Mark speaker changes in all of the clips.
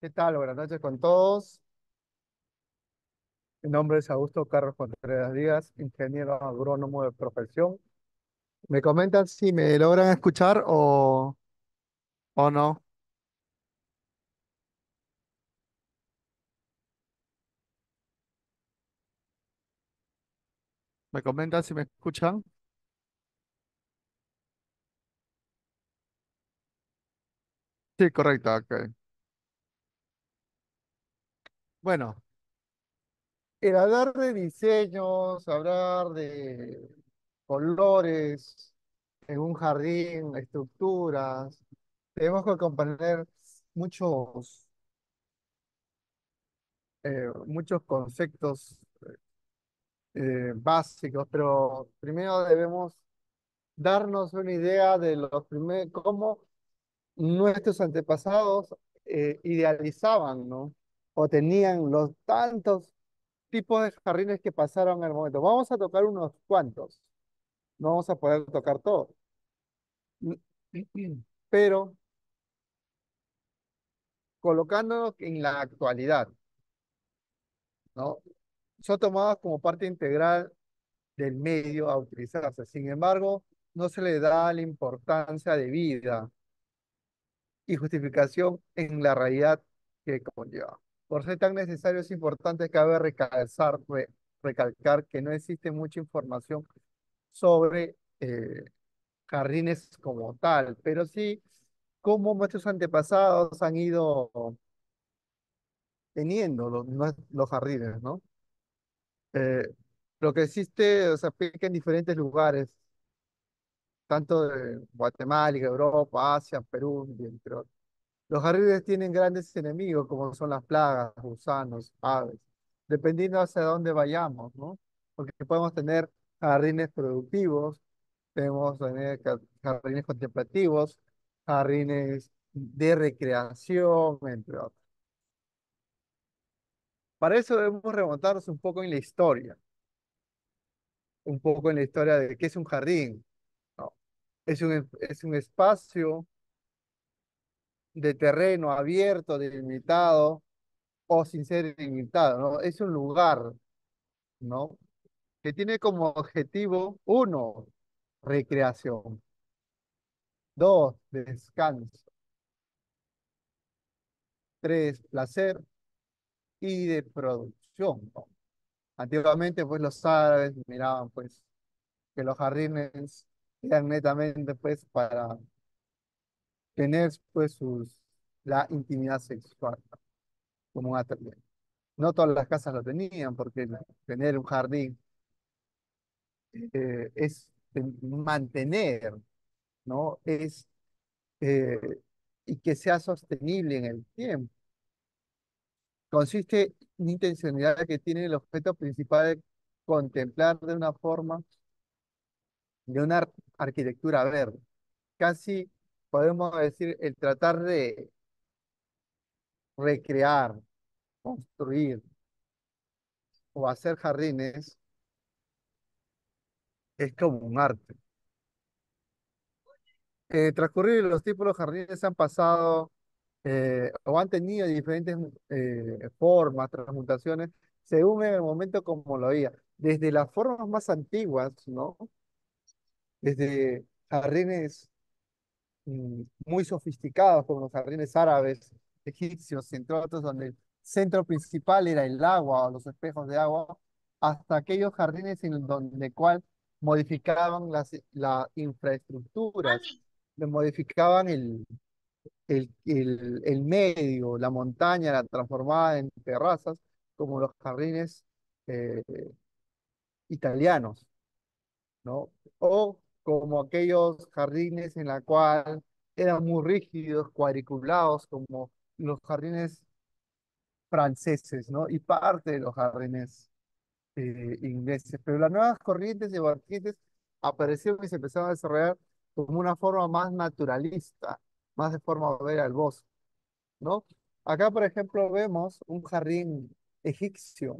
Speaker 1: ¿Qué tal? Buenas noches con todos. Mi nombre es Augusto Carlos Contreras Díaz, ingeniero agrónomo de profesión. ¿Me comentan si me logran escuchar o no? ¿Me comentan si me escuchan? Sí, correcto. Ok. Bueno, el hablar de diseños, hablar de colores en un jardín, estructuras, tenemos que comprender muchos, muchos conceptos básicos, pero primero debemos darnos una idea de los primeros, cómo nuestros antepasados idealizaban, ¿no? O tenían los tantos tipos de jardines que pasaron al momento. Vamos a tocar unos cuantos, no vamos a poder tocar todos. Pero colocándonos en la actualidad, ¿no? Son tomados como parte integral del medio a utilizarse. Sin embargo, no se le da la importancia de vida y justificación en la realidad que conlleva. Por ser tan necesario, es importante, cabe recalcar que no existe mucha información sobre jardines como tal, pero sí cómo nuestros antepasados han ido teniendo los jardines, ¿no? Eh, lo que existe, o sea, aplica en diferentes lugares, tanto de Guatemala, Europa, Asia, Perú, y entre otros. Los jardines tienen grandes enemigos como son las plagas, gusanos, aves, dependiendo hacia dónde vayamos, ¿no? Porque podemos tener jardines productivos, podemos tener jardines contemplativos, jardines de recreación, entre otros. Para eso debemos remontarnos un poco en la historia de qué es un jardín, ¿no? Es un espacio de terreno abierto, delimitado o sin ser delimitado, ¿no? Es un lugar, ¿no? Que tiene como objetivo, uno, recreación, dos, descanso, tres, placer y de producción, ¿no? Antiguamente, pues los árabes miraban, pues, que los jardines eran netamente, pues, para tener, pues, la intimidad sexual como un atelier. No todas las casas lo tenían, porque tener un jardín es mantener, ¿no? Eh, y que sea sostenible en el tiempo. Consiste en intencionalidad que tiene el objeto principal de contemplar de una forma, de una arquitectura verde. Casi podemos decir el tratar de recrear, construir o hacer jardines es como un arte. Transcurrir los tipos de jardines han pasado o han tenido diferentes formas, transmutaciones, según en el momento como lo veía. Desde las formas más antiguas, ¿no? Desde jardines muy sofisticados, como los jardines árabes, egipcios, entre otros, donde el centro principal era el agua o los espejos de agua, hasta aquellos jardines en donde cual modificaban las infraestructuras, le modificaban el medio, la montaña, la transformaba en terrazas, como los jardines eh, italianos, ¿no? O como aquellos jardines en la cual eran muy rígidos, cuadriculados, como los jardines franceses, ¿no? Y parte de los jardines ingleses. Pero las nuevas corrientes y vertientes aparecieron y se empezaron a desarrollar como una forma más naturalista, más de forma de ver al bosque, ¿no? Acá, por ejemplo, vemos un jardín egipcio,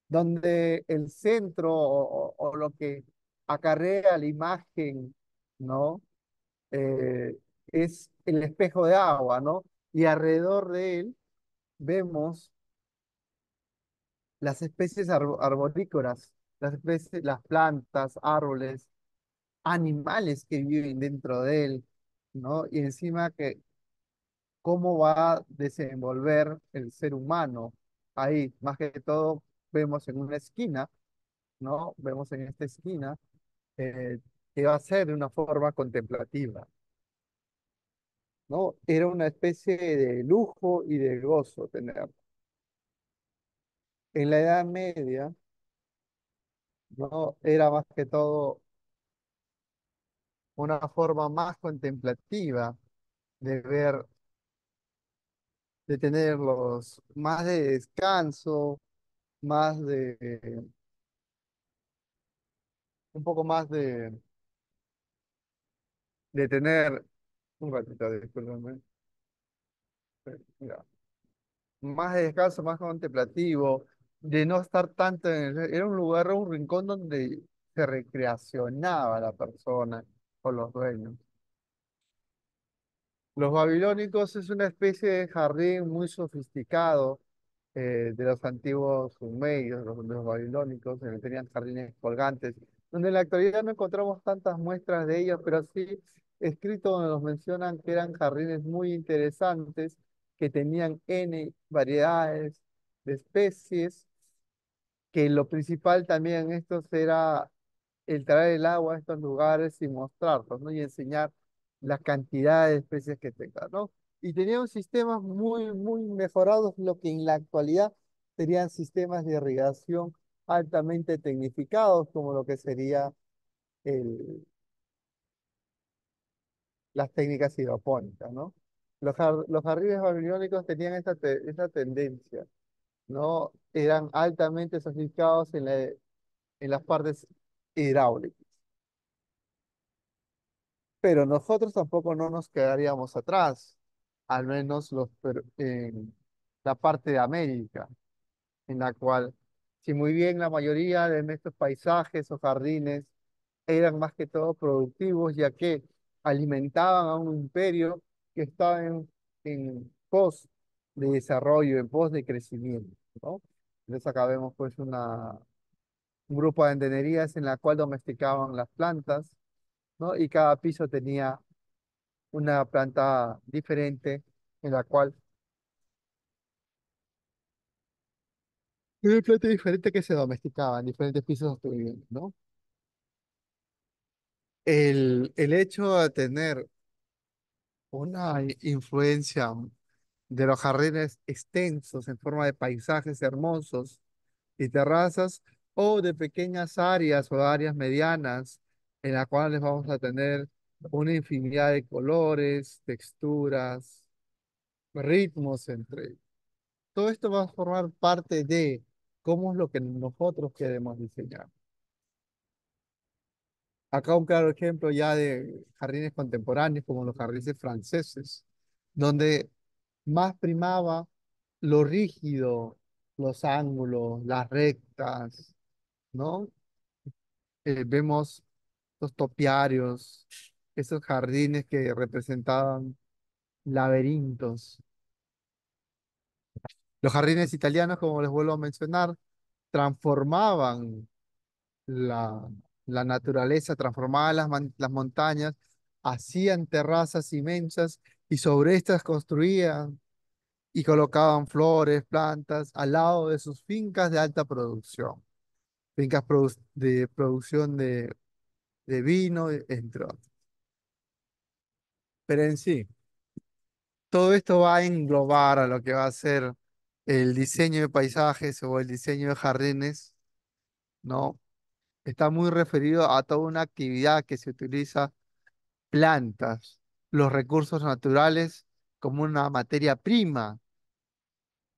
Speaker 1: donde el centro o lo que acarrea la imagen, ¿no? Es el espejo de agua, ¿no? Y alrededor de él vemos las especies arborícolas, las especies, las plantas, árboles, animales que viven dentro de él, ¿no? Y encima que cómo va a desenvolver el ser humano ahí, más que todo vemos en una esquina, ¿no? Vemos en esta esquina eh, que va a ser de una forma contemplativa, ¿no? Era una especie de lujo y de gozo tener. En la Edad Media, ¿no? Era más que todo una forma más contemplativa de ver, de tenerlos, más de descanso, más de, un poco más de tener, un ratito, discúlpame, mira, más de descanso, más contemplativo, de no estar tanto era un lugar, un rincón donde se recreacionaba la persona o los dueños. Los babilónicos es una especie de jardín muy sofisticado de los antiguos sumerios, los babilónicos, tenían jardines colgantes, donde en la actualidad no encontramos tantas muestras de ellos, pero sí escritos donde nos mencionan que eran jardines muy interesantes, que tenían N variedades de especies, que lo principal también en estos era el traer el agua a estos lugares y mostrarlos, ¿no? Y enseñar la cantidad de especies que tengan, ¿no? Y tenían sistemas muy, muy mejorados, lo que en la actualidad serían sistemas de irrigación altamente tecnificados, como lo que sería las técnicas hidropónicas, ¿no? Los jardines babilónicos tenían esta tendencia, ¿no? Eran altamente sofisticados en las partes hidráulicas. Pero nosotros tampoco no nos quedaríamos atrás, al menos en la parte de América, en la cual, si muy bien la mayoría de estos paisajes o jardines eran más que todo productivos, ya que alimentaban a un imperio que estaba en pos de desarrollo, en pos de crecimiento, ¿no? Entonces acá vemos pues un grupo de andenerías en la cual domesticaban las plantas, ¿no? Y cada piso tenía una planta diferente en la cual una planta diferente que se domesticaba en diferentes pisos de vivienda, ¿no? El hecho de tener una influencia de los jardines extensos en forma de paisajes hermosos y terrazas o de pequeñas áreas o áreas medianas en las cuales vamos a tener una infinidad de colores, texturas, ritmos entre todo esto va a formar parte de cómo es lo que nosotros queremos diseñar. Acá un claro ejemplo ya de jardines contemporáneos como los jardines franceses, donde más primaba lo rígido, los ángulos, las rectas, ¿no? Vemos los topiarios, esos jardines que representaban laberintos. Los jardines italianos, como les vuelvo a mencionar, transformaban la, la naturaleza, transformaba las montañas, hacían terrazas inmensas y sobre estas construían y colocaban flores, plantas al lado de sus fincas de alta producción, fincas de producción de vino, entre otros. Pero en sí, todo esto va a englobar a lo que va a ser el diseño de paisajes o el diseño de jardines, ¿no? Está muy referido a toda una actividad que se utiliza plantas, los recursos naturales como una materia prima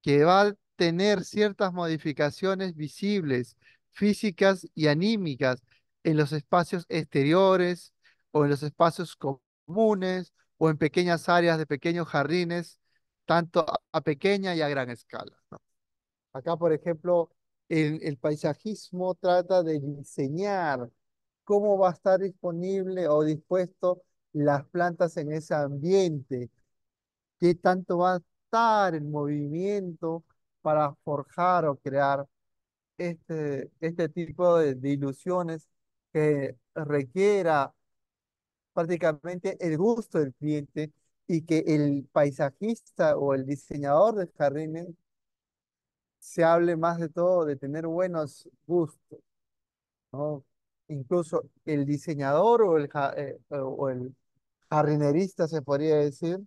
Speaker 1: que va a tener ciertas modificaciones visibles, físicas y anímicas en los espacios exteriores o en los espacios comunes o en pequeñas áreas de pequeños jardines, tanto a pequeña y a gran escala, ¿no? Acá, por ejemplo, el paisajismo trata de diseñar cómo va a estar disponible o dispuesto las plantas en ese ambiente, qué tanto va a resaltar el movimiento para forjar o crear este tipo de ilusiones que requiera prácticamente el gusto del cliente y que el paisajista o el diseñador de jardines se hable más de todo de tener buenos gustos, ¿no? Incluso el diseñador o el jardinerista, se podría decir,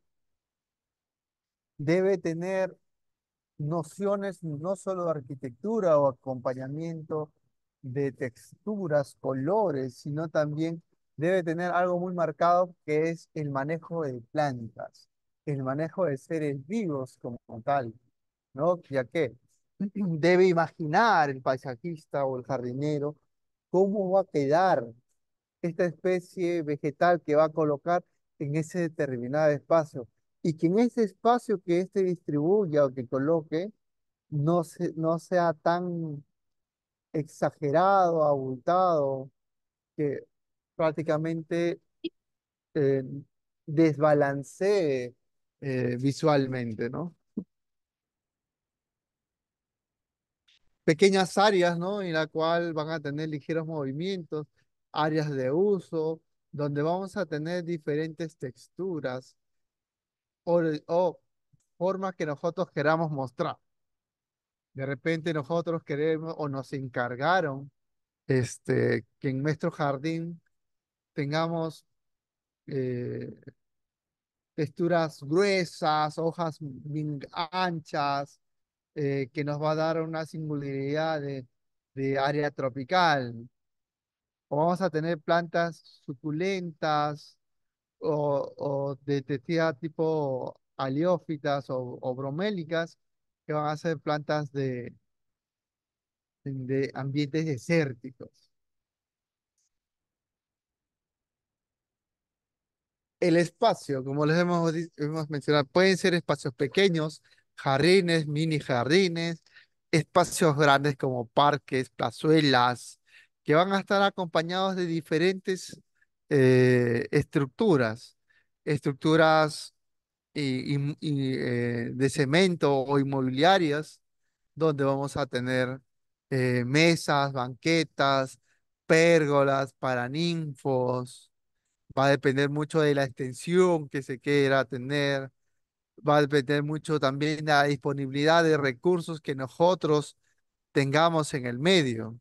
Speaker 1: debe tener nociones no solo de arquitectura o acompañamiento de texturas, colores, sino también debe tener algo muy marcado que es el manejo de plantas, el manejo de seres vivos como tal, ¿no? Ya que debe imaginar el paisajista o el jardinero cómo va a quedar esta especie vegetal que va a colocar en ese determinado espacio y que en ese espacio que éste distribuya o que coloque no sea tan exagerado, abultado, que prácticamente eh, desbalancee visualmente, ¿no? Pequeñas áreas, ¿no? En la cual van a tener ligeros movimientos, áreas de uso, donde vamos a tener diferentes texturas o formas que nosotros queramos mostrar. De repente nosotros queremos o nos encargaron que en nuestro jardín tengamos eh, texturas gruesas, hojas bien anchas, que nos va a dar una singularidad de área tropical. O vamos a tener plantas suculentas o de testía tipo heliófitas o bromélicas, que van a ser plantas de ambientes desérticos. El espacio, como les hemos mencionado, pueden ser espacios pequeños, jardines, mini jardines, espacios grandes como parques, plazuelas, que van a estar acompañados de diferentes estructuras de cemento o inmobiliarias, donde vamos a tener mesas, banquetas, pérgolas para ninfos. Va a depender mucho de la extensión que se quiera tener. Va a depender mucho también de la disponibilidad de recursos que nosotros tengamos en el medio.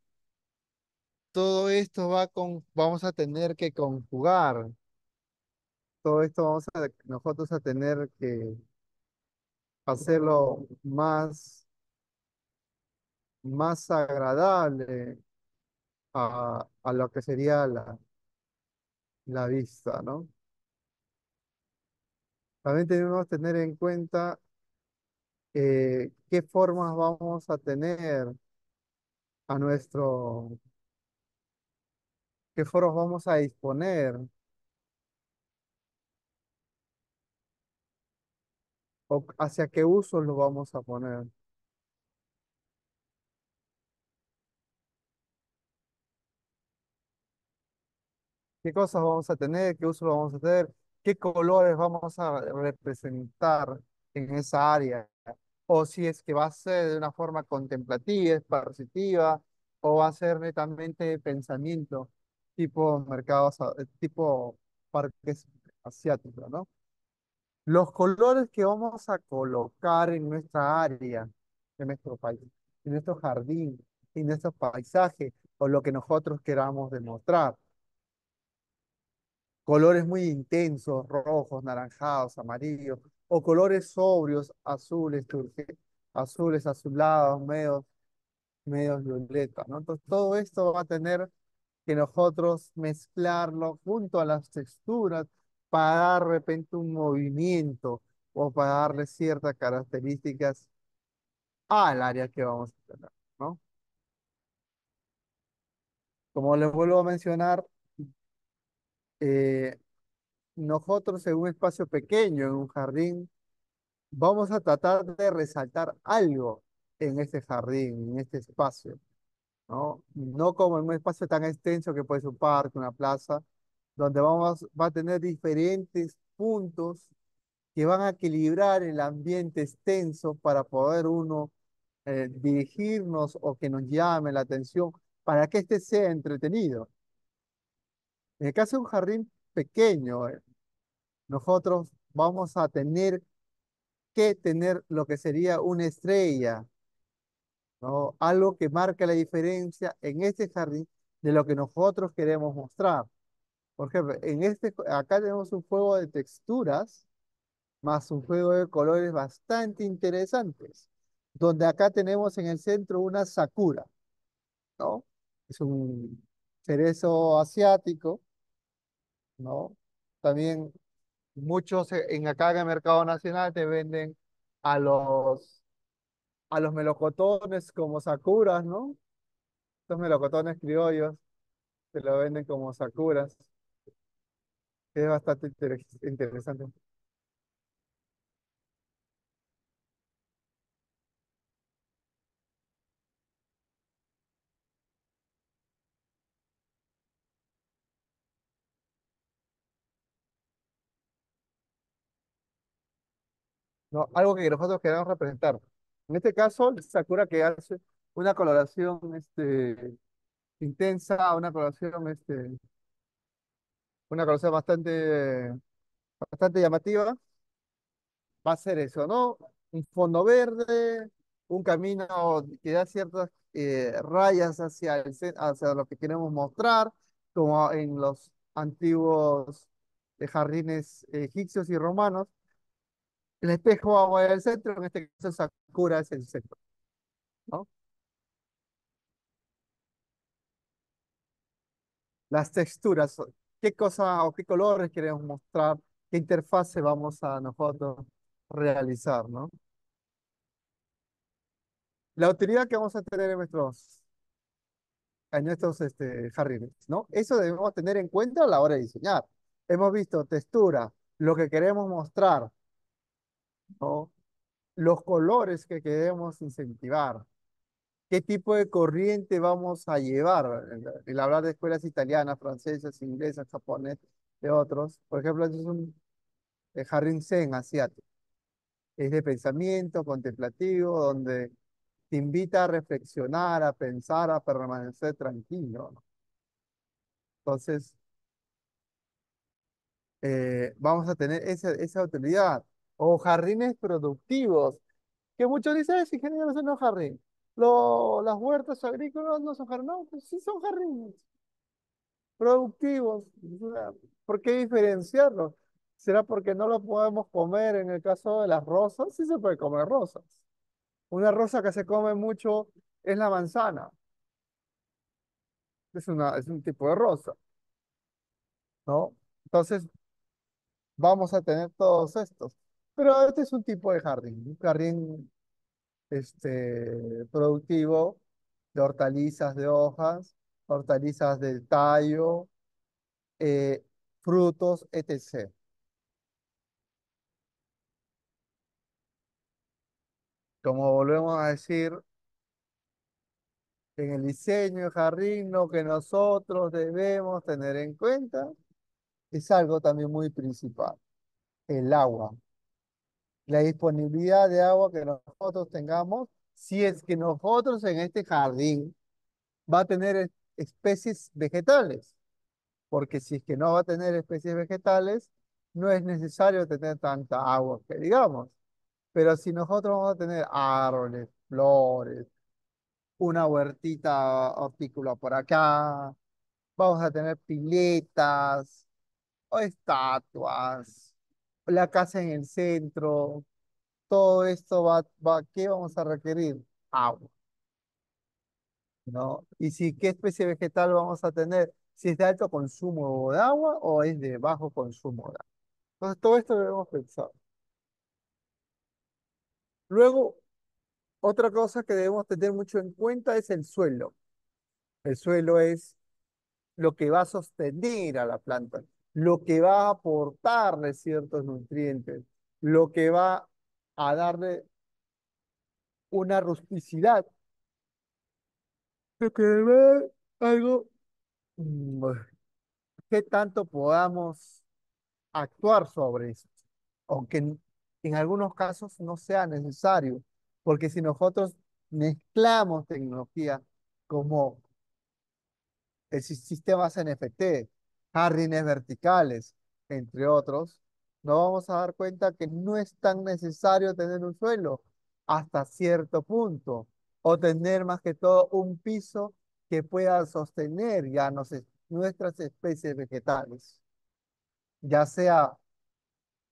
Speaker 1: Todo esto vamos a tener que conjugar. Todo esto nosotros a tener que hacerlo más agradable a lo que sería la vista, ¿no? También tenemos que tener en cuenta qué formas vamos a tener a nuestro, qué foros vamos a disponer o hacia qué usos lo vamos a poner. ¿Qué cosas vamos a tener? ¿Qué usos vamos a tener? ¿Qué colores vamos a representar en esa área? O si es que va a ser de una forma contemplativa, expositiva, o va a ser netamente de pensamiento, tipo tipo parques asiáticos, ¿no? Los colores que vamos a colocar en nuestra área, en nuestro país, en nuestro jardín, en nuestro paisaje, o lo que nosotros queramos demostrar. Colores muy intensos, rojos, naranjados, amarillos, o colores sobrios, azules, azulados, medios violetas, ¿no? Entonces, todo esto va a tener que nosotros mezclarlo junto a las texturas para dar de repente un movimiento o para darle ciertas características al área que vamos a tener, ¿no? Como les vuelvo a mencionar, eh, nosotros en un espacio pequeño, en un jardín, vamos a tratar de resaltar algo en este jardín, en este espacio, ¿no? No como en un espacio tan extenso que puede ser un parque, una plaza, donde va a tener diferentes puntos que van a equilibrar el ambiente extenso para poder uno dirigirnos o que nos llame la atención para que este sea entretenido. En el caso de un jardín pequeño, nosotros vamos a tener que tener lo que sería una estrella, ¿no? Algo que marca la diferencia en este jardín de lo que nosotros queremos mostrar. Por ejemplo, acá tenemos un juego de texturas más un juego de colores bastante interesantes, donde acá tenemos en el centro una sakura, ¿no? Es un cerezo asiático, ¿no? También muchos acá en el mercado nacional te venden a los melocotones como sakuras, ¿no? Estos melocotones criollos te lo venden como sakuras, que es bastante interesante. ¿No? Algo que nosotros queremos representar. En este caso, el sakura que hace una coloración intensa, una coloración bastante llamativa, va a ser eso, ¿no? Un fondo verde, un camino que da ciertas rayas hacia lo que queremos mostrar, como en los antiguos jardines egipcios y romanos. El espejo va a ir al centro, en este caso Sakura es el centro, ¿no? Las texturas, qué cosa o qué colores queremos mostrar, qué interfase vamos a nosotros realizar, ¿no? La utilidad que vamos a tener en nuestros jardines, ¿no? Eso debemos tener en cuenta a la hora de diseñar. Hemos visto textura, lo que queremos mostrar, ¿no? Los colores que queremos incentivar, qué tipo de corriente vamos a llevar. El hablar de escuelas italianas, francesas, inglesas, japonesas, de otros. Por ejemplo, este es un jardín zen asiático. Es de pensamiento contemplativo, donde te invita a reflexionar, a pensar, a permanecer tranquilo, ¿no? Entonces, vamos a tener esa utilidad. O jardines productivos, que muchos dicen, si ingeniero, eso no es jardín. Las huertas agrícolas no son jardines. No, pues sí son jardines productivos. O sea, ¿por qué diferenciarlos? ¿Será porque no lo podemos comer en el caso de las rosas? Sí se puede comer rosas. Una rosa que se come mucho es la manzana. Es un tipo de rosa, ¿no? Entonces, vamos a tener todos estos. Pero este es un tipo de jardín, un jardín productivo de hortalizas de hojas, hortalizas del tallo, eh, frutos, etc. Como volvemos a decir, en el diseño de jardín, lo que nosotros debemos tener en cuenta es algo también muy principal, el agua, la disponibilidad de agua que nosotros tengamos, si es que nosotros en este jardín va a tener especies vegetales, porque si es que no va a tener especies vegetales, no es necesario tener tanta agua que digamos. Pero si nosotros vamos a tener árboles, flores, una huertita hortícola por acá, vamos a tener piletas o estatuas, la casa en el centro, todo esto ¿qué vamos a requerir? Agua, ¿no? Y si, ¿qué especie vegetal vamos a tener? Si es de alto consumo de agua o es de bajo consumo de agua. Entonces, todo esto debemos pensar. Luego, otra cosa que debemos tener mucho en cuenta es el suelo. El suelo es lo que va a sostener a la planta, lo que va a aportarle ciertos nutrientes, lo que va a darle una rusticidad, lo que va algo mm, que tanto podamos actuar sobre eso. Aunque en algunos casos no sea necesario, porque si nosotros mezclamos tecnología como sistemas NFT, jardines verticales, entre otros, nos vamos a dar cuenta que no es tan necesario tener un suelo hasta cierto punto, o tener más que todo un piso que pueda sostener ya nuestras especies vegetales, ya sea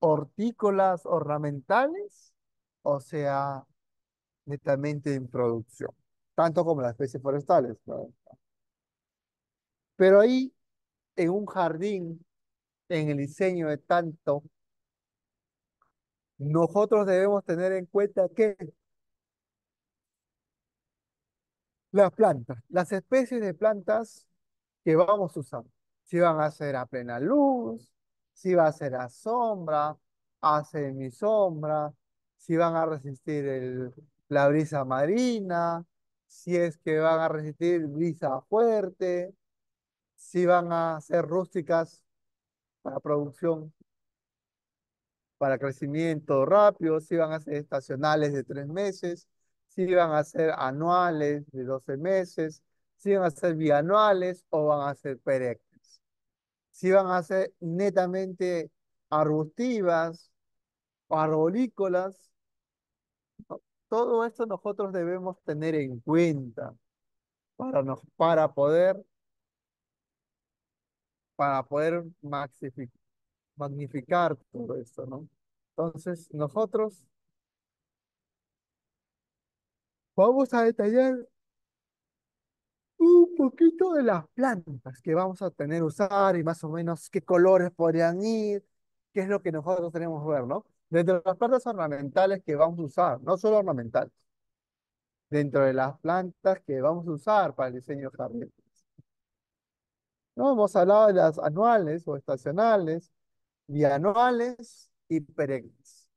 Speaker 1: hortícolas ornamentales, o sea, netamente en producción, tanto como las especies forestales, ¿no? Pero ahí, en un jardín, en el diseño de tanto, nosotros debemos tener en cuenta que las plantas, las especies de plantas que vamos a usar, si van a ser a plena luz, si va a ser a sombra, a semisombra, si van a resistir la brisa marina, si es que van a resistir brisa fuerte, si van a ser rústicas para producción, para crecimiento rápido, si van a ser estacionales de 3 meses, si van a ser anuales de 12 meses, si van a ser bianuales o van a ser perennes, si van a ser netamente arbustivas o arborícolas. ¿No? Todo esto nosotros debemos tener en cuenta para poder magnificar todo esto, ¿no? Entonces, nosotros vamos a detallar un poquito de las plantas que vamos a tener usar y más o menos qué colores podrían ir, qué es lo que nosotros tenemos que ver, ¿no? Dentro de las plantas ornamentales que vamos a usar, no solo ornamentales, dentro de las plantas que vamos a usar para el diseño de jardín. No hemos hablado de las anuales o estacionales, bianuales y perennes.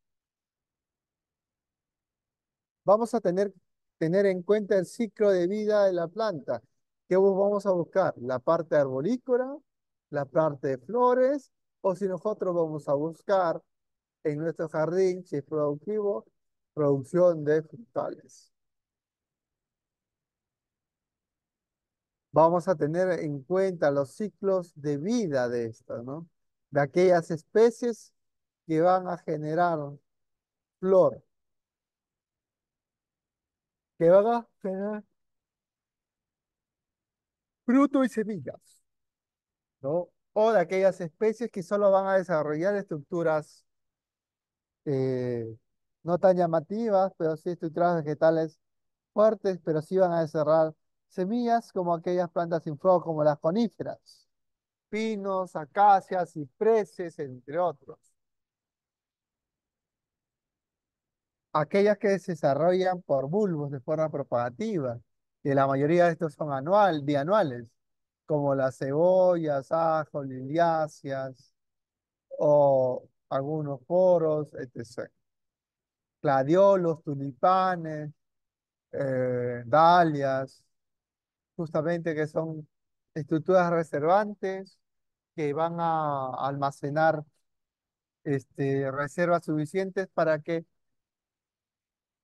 Speaker 1: Vamos a tener en cuenta el ciclo de vida de la planta. ¿Qué vamos a buscar? ¿La parte arborícola, la parte de flores? O si nosotros vamos a buscar en nuestro jardín, si es productivo, producción de frutales. Vamos a tener en cuenta los ciclos de vida de estas, ¿no? De aquellas especies que van a generar flor, que van a generar fruto y semillas, ¿no? O de aquellas especies que solo van a desarrollar estructuras eh, no tan llamativas, pero sí estructuras vegetales fuertes, pero sí van a desarrollar semillas como aquellas plantas sin flor, como las coníferas, pinos, acacias, cipreses, entre otros. Aquellas que se desarrollan por bulbos de forma propagativa, que la mayoría de estos son bianuales, como las cebollas, ajos, liliáceas o algunos poros, etc. Gladiolos, tulipanes, dalias, justamente que son estructuras reservantes que van a almacenar reservas suficientes para que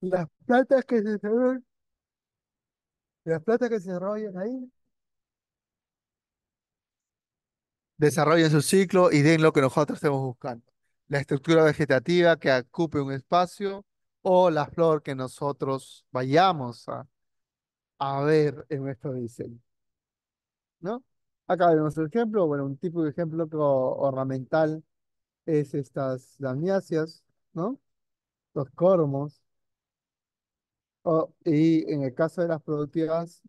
Speaker 1: las plantas que se desarrollan, las plantas que se desarrollan ahí desarrollen su ciclo y den lo que nosotros estemos buscando. La estructura vegetativa que ocupe un espacio o la flor que nosotros vayamos a ver en nuestro diseño, ¿no? Acá vemos el ejemplo, bueno, un tipo de ejemplo ornamental es estas lamiáceas, ¿no? Los cormos, y en el caso de las productivas,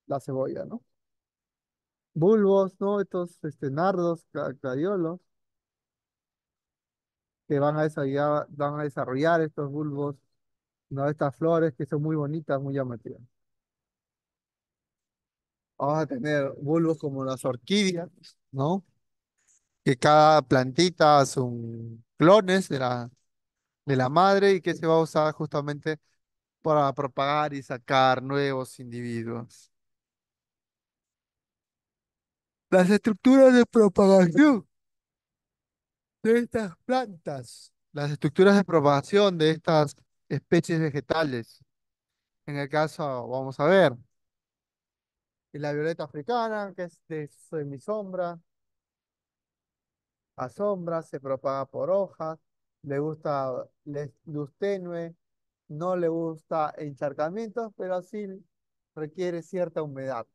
Speaker 1: la cebolla, ¿no? Bulbos, ¿no? Estos nardos, gladiolos, que van a desarrollar estos bulbos, ¿no? Estas flores que son muy bonitas, muy llamativas. Vamos a tener bulbos como las orquídeas, ¿no? Que cada plantita son clones de la madre y que se va a usar justamente para propagar y sacar nuevos individuos. Las estructuras de propagación de estas plantas, las estructuras de propagación de estas especies vegetales. En el caso, vamos a ver, la violeta africana, que es de semisombra a sombra, se propaga por hojas, le gusta luz tenue, no le gusta encharcamientos, pero sí requiere cierta humedad.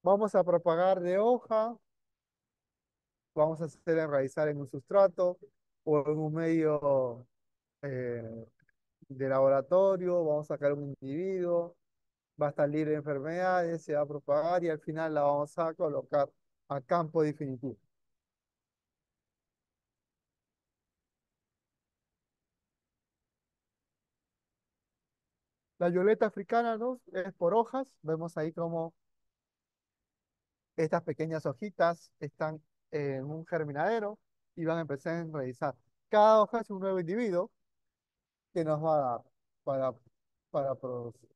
Speaker 1: Vamos a propagar de hoja, vamos a hacer enraizar en un sustrato o en un medio eh, de laboratorio, vamos a sacar un individuo, va a estar libre de enfermedades, se va a propagar y al final la vamos a colocar a campo definitivo. La violeta africana, ¿no? Es por hojas, vemos ahí como estas pequeñas hojitas están en un germinadero y van a empezar a enraizar. Cada hoja es un nuevo individuo que nos va a dar para, para producir.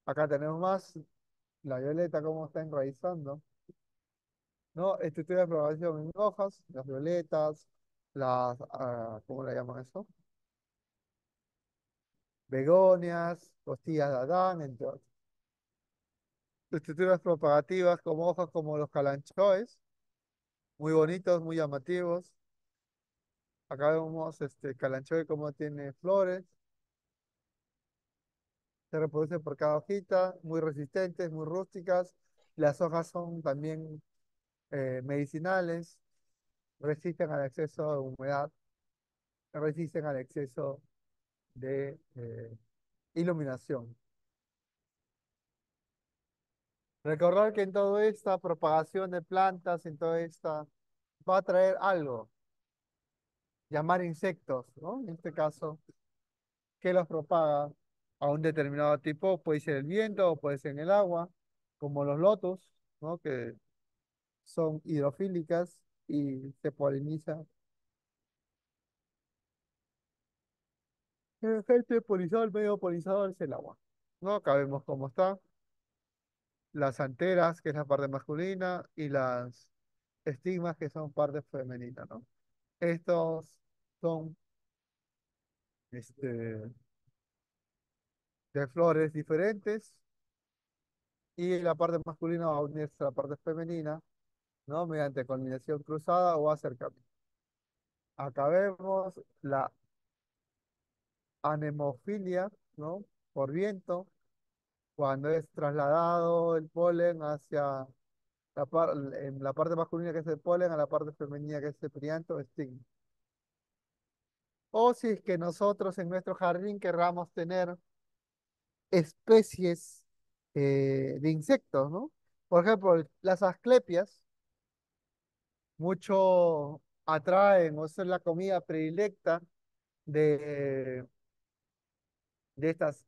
Speaker 1: Acá tenemos más la violeta, cómo está enraizando, ¿no? Estructura de propagación en hojas, las violetas, ¿cómo le llaman eso? Begonias, costillas de Adán, entre otros. Estructuras propagativas como hojas como los calanchoes, muy bonitos, muy llamativos. Acá vemos este calanchoe como tiene flores, se reproduce por cada hojita, muy resistentes, muy rústicas. Las hojas son también medicinales, resisten al exceso de humedad, resisten al exceso de iluminación. Recordar que en toda esta propagación de plantas, en toda esta, va a traer algo, llamar insectos, ¿no? En este caso, que los propaga a un determinado tipo, puede ser el viento o puede ser en el agua, como los lotos, ¿no? Que son hidrofílicas y se polinizan. El agente polinizador, el medio polinizador es el agua, ¿no? Acá vemos cómo está. Las anteras, que es la parte masculina, y las estigmas, que son parte femenina, ¿no? Estos son este, de flores diferentes y la parte masculina va a unirse a la parte femenina, ¿no? Mediante culminación cruzada o acercamiento. Acá vemos la anemofilia, ¿no? Por viento, cuando es trasladado el polen hacia en la parte masculina que es el polen a la parte femenina que es el perianto, estigma. O si es que nosotros en nuestro jardín querramos tener especies de insectos, ¿no? Por ejemplo, las asclepias mucho atraen o son la comida predilecta de, de estas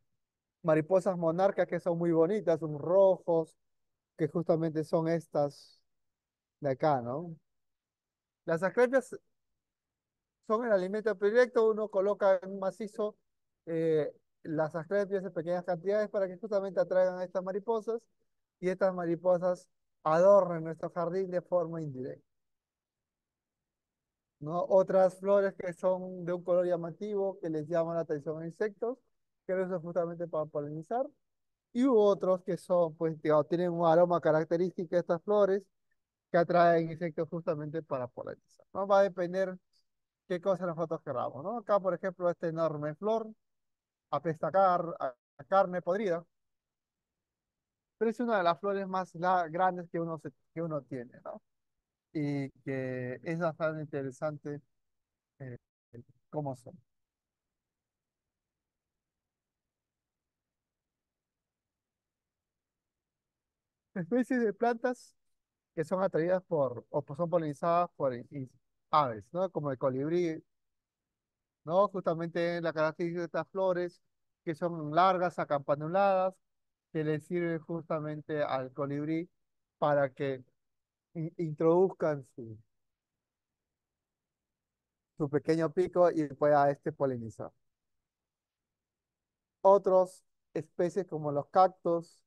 Speaker 1: mariposas monarcas que son muy bonitas, son rojos, que justamente son estas de acá, ¿no? Las asclepias son el alimento predilecto, uno coloca en un macizo eh, las asclepias en pequeñas cantidades para que justamente atraigan a estas mariposas y estas mariposas adornen nuestro jardín de forma indirecta, ¿no? Otras flores que son de un color llamativo, que les llaman la atención a insectos, que lo usan justamente para polinizar, y hubo otros que son, pues, digamos, tienen un aroma característico de estas flores que atraen insectos justamente para polinizar, ¿no? Va a depender qué cosa nosotros queramos, ¿no? Acá, por ejemplo, esta enorme flor apesta a carne podrida, pero es una de las flores más grandes que que uno tiene, ¿no? Y que es bastante interesante eh, cómo son. Especies de plantas que son atraídas o pues son polinizadas por aves, ¿no? Como el colibrí, ¿no? Justamente la característica de estas flores, que son largas, acampanuladas, que le sirven justamente al colibrí para que introduzcan su pequeño pico y pueda este polinizar. Otros especies como los cactos,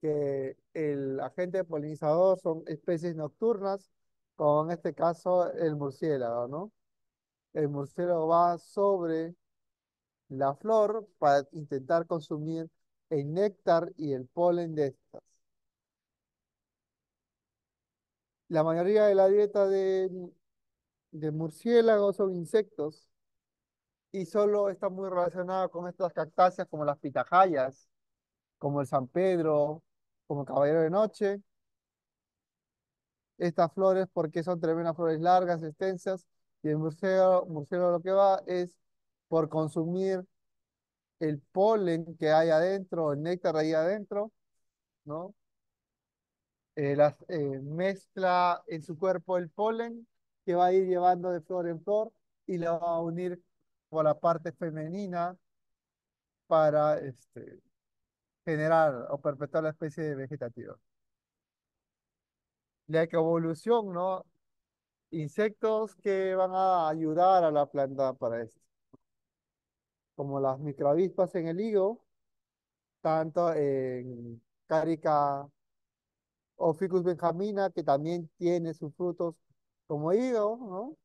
Speaker 1: que el agente polinizador son especies nocturnas, o en este caso el murciélago, ¿no? El murciélago va sobre la flor para intentar consumir el néctar y el polen de estas. La mayoría de la dieta de murciélagos son insectos y solo está muy relacionada con estas cactáceas como las pitahayas, como el San Pedro, como el caballero de noche. Estas flores, porque son tremendas flores largas, extensas, y el murciélago lo que va es por consumir el polen que hay adentro, el néctar ahí adentro, ¿no? Mezcla en su cuerpo el polen que va a ir llevando de flor en flor y la va a unir por la parte femenina para generar o perpetuar la especie vegetativa. La ecoevolución, ¿no? Insectos que van a ayudar a la planta para esto, como las microavispas en el higo, tanto en Carica o Ficus benjamina, que también tiene sus frutos como higo, ¿no?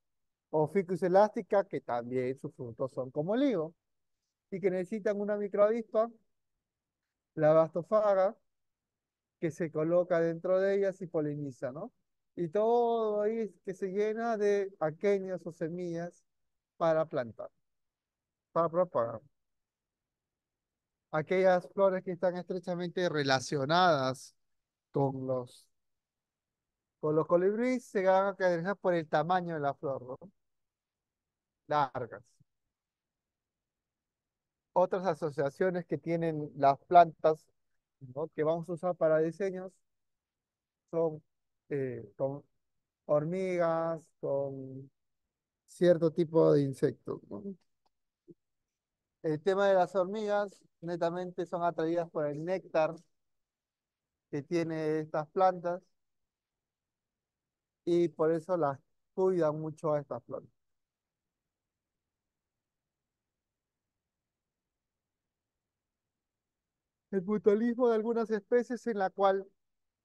Speaker 1: O Ficus elástica, que también sus frutos son como el higo, y que necesitan una microavispa, la bastofaga, que se coloca dentro de ellas y poliniza, ¿no? Y todo ahí es que se llena de aquenios o semillas para plantar, para propagar. Aquellas flores que están estrechamente relacionadas con con los colibríes se van a caracterizar por el tamaño de la flor, ¿no? Largas. Otras asociaciones que tienen las plantas, ¿no? Que vamos a usar para diseños son con hormigas, con cierto tipo de insectos, ¿no? El tema de las hormigas, netamente son atraídas por el néctar que tiene estas plantas y por eso las cuidan mucho a estas plantas. El mutualismo de algunas especies en la cual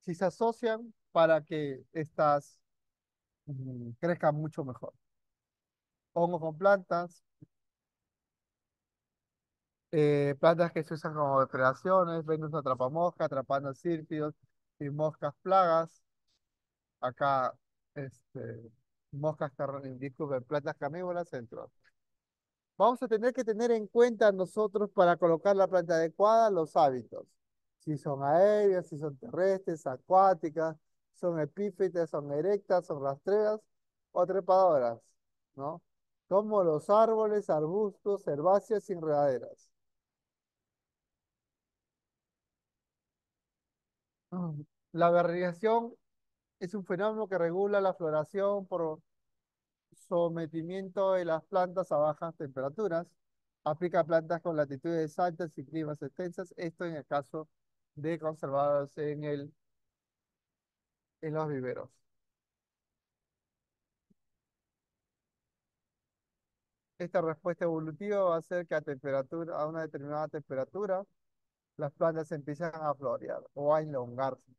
Speaker 1: si se asocian para que estas crezcan mucho mejor. Hongos con plantas, plantas que se usan como depredaciones, Venus atrapamosca, atrapando sírfidos y moscas plagas. Acá, disculpe, plantas carnívoras, entre otras. Vamos a tener que tener en cuenta nosotros para colocar la planta adecuada los hábitos. Si son aéreas, si son terrestres, acuáticas, son epífitas, son erectas, son rastreras o trepadoras, ¿no? Como los árboles, arbustos, herbáceas y enredaderas. La variegación es un fenómeno que regula la floración por sometimiento de las plantas a bajas temperaturas. Aplica a plantas con latitudes altas y climas extensas. Esto en el caso de conservados en los viveros. Esta respuesta evolutiva va a hacer que a una determinada temperatura, las plantas empiezan a florear o a elongarse.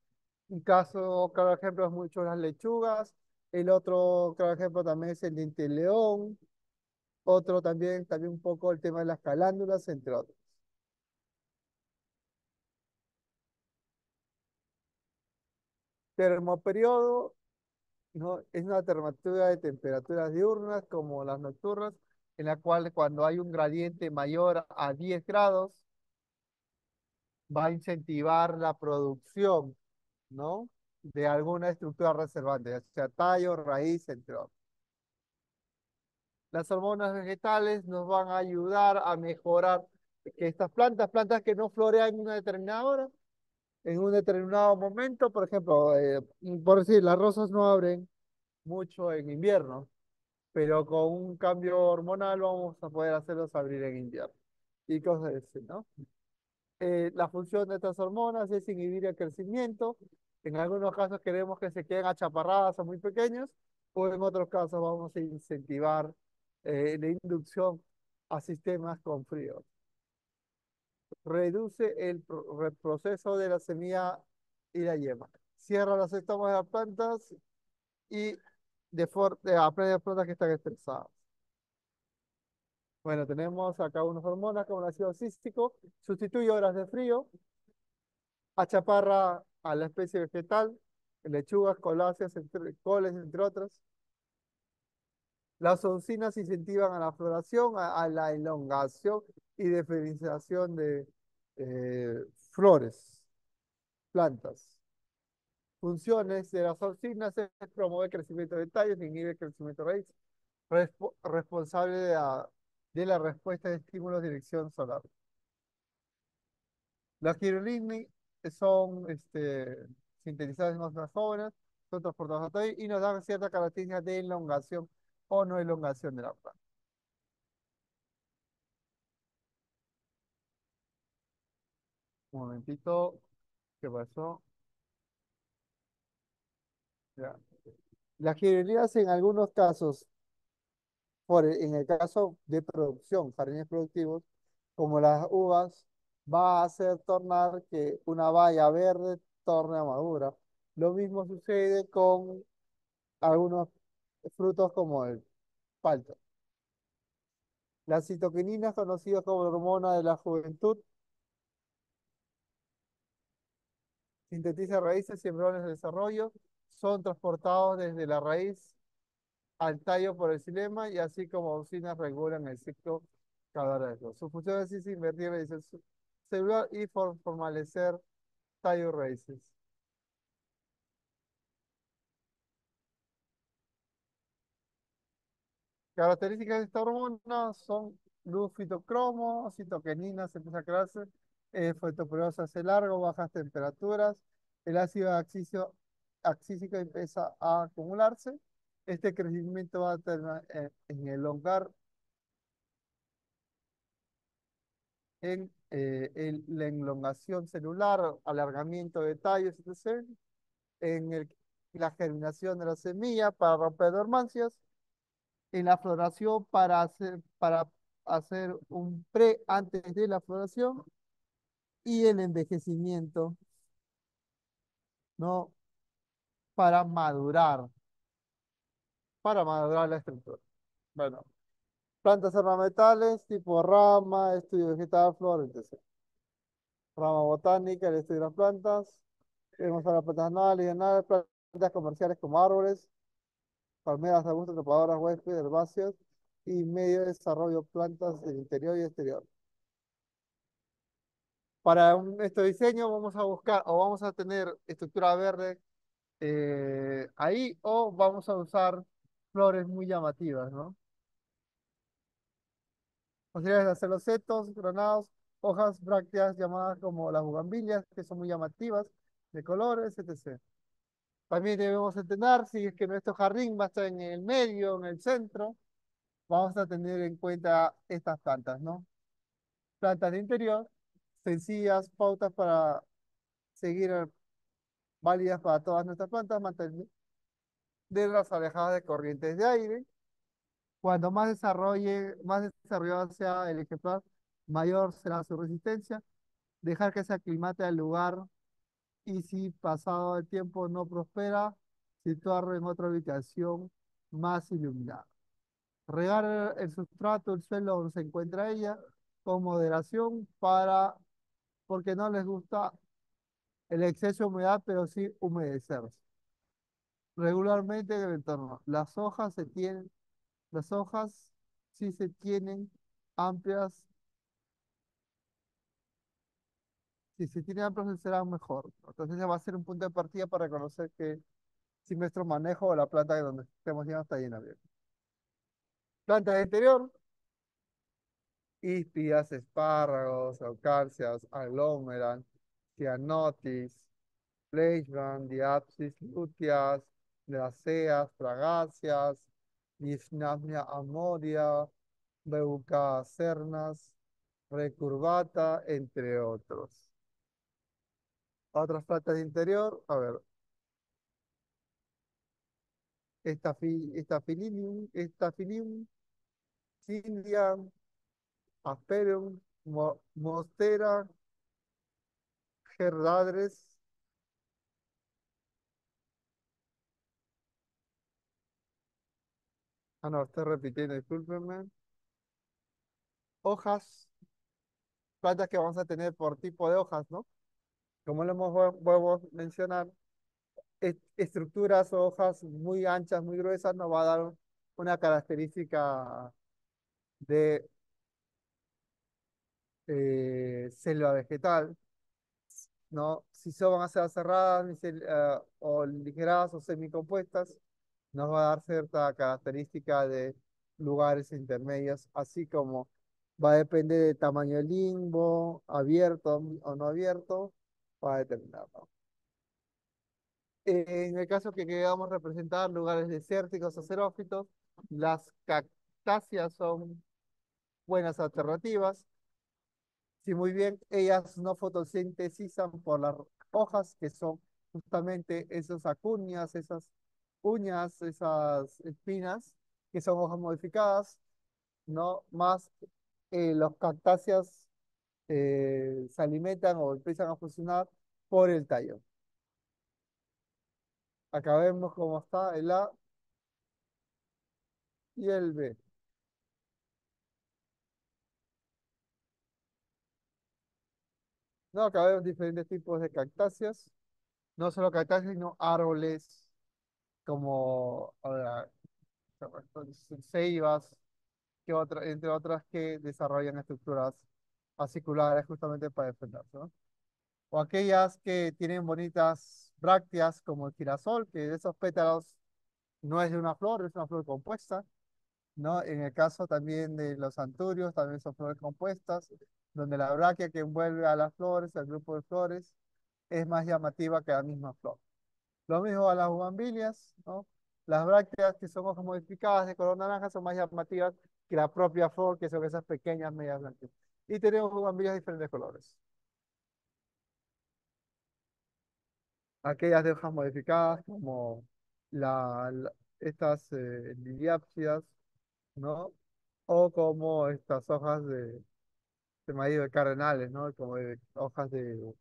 Speaker 1: Un caso, claro ejemplo, es mucho las lechugas. El otro, claro ejemplo, también es el diente de león. Otro también un poco el tema de las calándulas, entre otros. Termoperiodo, ¿no? Es una alternativa de temperaturas diurnas como las nocturnas, en la cual cuando hay un gradiente mayor a 10 grados, va a incentivar la producción, ¿no? De alguna estructura reservante, ya sea tallo, raíz, entre otros. Las hormonas vegetales nos van a ayudar a mejorar que estas plantas que no florean en una determinada hora, en un determinado momento, por ejemplo, por decir, las rosas no abren mucho en invierno, pero con un cambio hormonal vamos a poder hacerlos abrir en invierno y cosas así, ¿no? La función de estas hormonas es inhibir el crecimiento. En algunos casos queremos que se queden achaparradas o muy pequeños, o en otros casos vamos a incentivar la inducción a sistemas con frío. Reduce el proceso de la semilla y la yema. Cierra las estomas de las plantas y aprende plantas que están estresadas. Bueno, tenemos acá unas hormonas como el ácido cístico, sustituye horas de frío, achaparra a la especie vegetal, lechugas, coláceas, coles, entre otras. Las oncinas incentivan a la floración, a la elongación y diferenciación de flores, plantas. Funciones de las oncinas es promover el crecimiento de tallos, inhibe el crecimiento de raíz, responsable de la respuesta de estímulos de dirección solar. Las gironini son sintetizadas en otras jóvenes, son transportadas a tallo y nos dan ciertas características de elongación o no elongación de la planta. Un momentito, ¿qué pasó? Ya. Las gironillas en algunos casos, en el caso de producción, jardines productivos, como las uvas, va a hacer tornar que una baya verde torne a madura. Lo mismo sucede con algunos frutos como el palta. La citoquinina, conocida como la hormona de la juventud, sintetiza raíces y embriones de desarrollo, son transportados desde la raíz al tallo por el xilema y así como auxinas regulan el ciclo cavernoso. Su función es invertir la división celular y formalecer tallo y raíces. Características de esta hormona son luz fitocromo, citoquinina, se empieza a crearse, fotoperiodista hace largo, bajas temperaturas, el ácido axícico empieza a acumularse. Este crecimiento va a terminar en elongar la elongación celular, alargamiento de tallos, etc., en la germinación de la semilla para romper dormancias, en la floración para hacer un pre antes de la floración y el envejecimiento, ¿no? Para madurar, para madurar la estructura. Bueno, plantas ornamentales tipo rama, estudio vegetal, flor, etc. Rama botánica, el estudio de las plantas. Tenemos a las plantas anuales y anuales, plantas comerciales como árboles, palmeras, arbustos, trepadoras, huéspedes, herbáceas y medio de desarrollo plantas del interior y exterior. Para nuestro diseño vamos a buscar o vamos a tener estructura verde ahí o vamos a usar flores muy llamativas, ¿no? Posibilidades de hacer los setos, granados, hojas brácteas llamadas como las bugambilias, que son muy llamativas, de colores, etc. También debemos entender si es que nuestro jardín va a estar en el medio, en el centro, vamos a tener en cuenta estas plantas, ¿no? Plantas de interior, sencillas, pautas para seguir válidas para todas nuestras plantas, mantenerlas alejadas de corrientes de aire. Cuando más desarrollado sea el ejemplar, mayor será su resistencia. Dejar que se aclimate al lugar y si pasado el tiempo no prospera, situarlo en otra ubicación más iluminada. Regar el sustrato, el suelo donde se encuentra ella, con moderación porque no les gusta el exceso de humedad, pero sí humedecerse. Regularmente en el entorno. Las hojas sí se tienen amplias, si se tienen amplias será mejor. Entonces ese va a ser un punto de partida para reconocer que si nuestro manejo o la planta de donde estemos yendo está llena bien. Plantas de interior, híspidas, espárragos, aucáceas, aglomeran, cianotis, Fleischmann, Diapsis, lúteas, Draceas, fragaceas, Dipsnamia amoria, Beuca cernas, recurvata, entre otros. Otras plantas de interior, a ver, Staphylium, Cindia, Asperum, Monstera, Gerdadres, Ah, no, estoy repitiendo, discúlpenme. Hojas, plantas que vamos a tener por tipo de hojas, ¿no? Como lo hemos vuelvo a mencionar, estructuras o hojas muy anchas, muy gruesas, nos va a dar una característica de selva vegetal, ¿no? Si son van a ser cerradas o ligeradas o semicompuestas, nos va a dar cierta característica de lugares intermedios, así como va a depender del tamaño del limbo, abierto o no abierto, va a determinarlo. En el caso que queramos representar lugares desérticos o xerófitos, las cactáceas son buenas alternativas. Si muy bien ellas no fotosintetizan por las hojas, que son justamente esas acuñas, esas uñas, esas espinas, que son hojas modificadas, no más los cactáceas se alimentan o empiezan a funcionar por el tallo. Acá vemos cómo está el A y el B. No, acá vemos diferentes tipos de cactáceas, no solo cactáceas, sino árboles como ceibas, entre otras que desarrollan estructuras aciculares justamente para defenderse, ¿no? O aquellas que tienen bonitas brácteas como el girasol, que de esos pétalos no es de una flor, es una flor compuesta, ¿no? En el caso también de los anturios, también son flores compuestas, donde la bráctea que envuelve a las flores, al grupo de flores, es más llamativa que la misma flor. Lo mismo a las bugambilias, ¿no? Las brácteas que son hojas modificadas de color naranja son más llamativas que la propia flor, que son esas pequeñas medias blancas. Y tenemos bugambilias de diferentes colores. Aquellas de hojas modificadas como estas liliápsidas, ¿no? O como estas hojas de maíz de cardenales, ¿no? Como hojas de